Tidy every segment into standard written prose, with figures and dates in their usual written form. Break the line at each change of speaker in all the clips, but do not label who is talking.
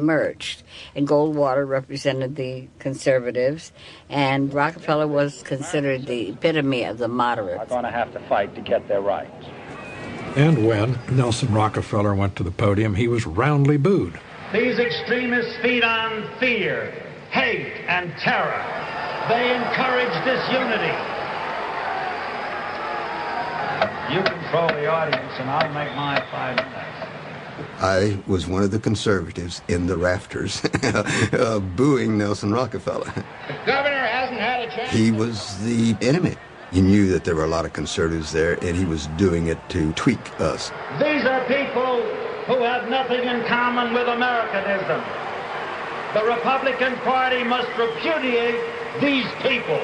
merged, and Goldwater represented the conservatives, and Rockefeller was considered the epitome of the moderates.
Are going to have to fight to get their rights.
And when Nelson Rockefeller went to the podium, he was roundly booed.
These extremists feed on fear, hate, and terror. They encourage disunity. You control the audience, and I'll make my 5 minutes.
I was one of the conservatives in the rafters booing Nelson Rockefeller.
The governor hasn't had a chance.
He was the enemy. He knew that there were a lot of conservatives there, and he was doing it to tweak us.
These are people who have nothing in common with Americanism. The Republican Party must repudiate these people.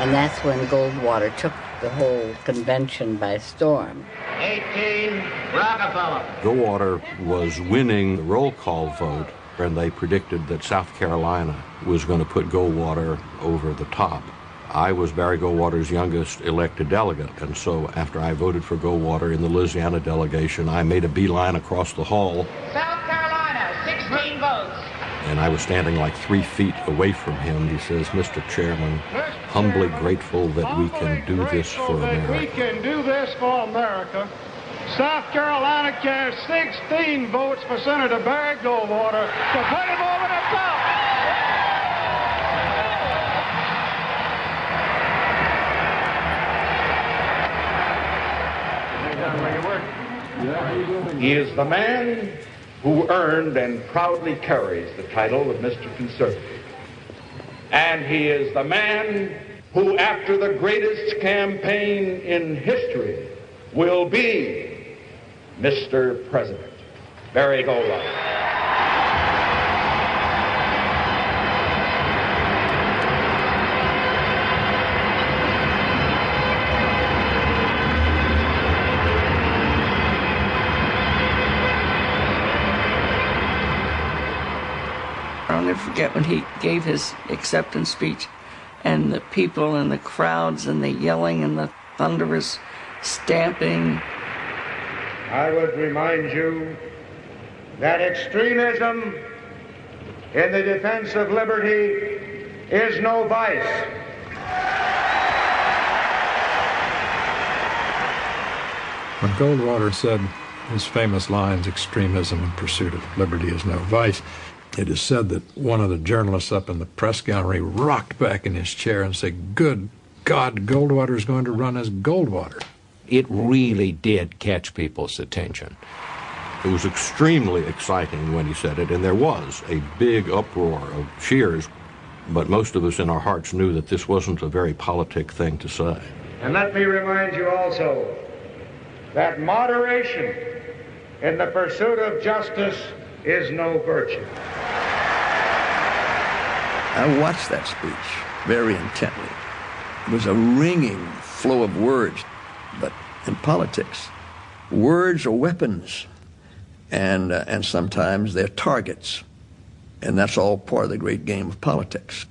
And that's when Goldwater took the whole convention by storm.
18, Rockefeller.
Goldwater was winning the roll call vote, and they predicted that South Carolina was going to put Goldwater over the top. I was Barry Goldwater's youngest elected delegate, and so after I voted for Goldwater in the Louisiana delegation, I made a beeline across the hall.
South Carolina, 16 votes.
And I was standing like 3 feet away from him. He says, "Mr. Chairman, humbly grateful that we can do this for America."
We can do this for America. South Carolina cares 16 votes for Senator Barry Goldwater to put him over the top.
He is the man who earned and proudly carries the title of Mr. Conservative. And he is the man who, after the greatest campaign in history, will be Mr. President, Barry Goldwater.
I'll never forget when he gave his acceptance speech, and the people and the crowds and the yelling and the thunderous stamping.
I would remind you that extremism in the defense of liberty is no vice.
When Goldwater said his famous lines, "Extremism in pursuit of liberty is no vice," it is said that one of the journalists up in the press gallery rocked back in his chair and said, "Good God, Goldwater is going to run as Goldwater."
It really did catch people's attention.
It was extremely exciting when he said it, and there was a big uproar of cheers, but most of us in our hearts knew that this wasn't a very politic thing to say.
And let me remind you also that moderation in the pursuit of justice is no virtue.
I watched that speech very intently. It was a ringing flow of words, but in politics, words are weapons, and sometimes they're targets, and that's all part of the great game of politics.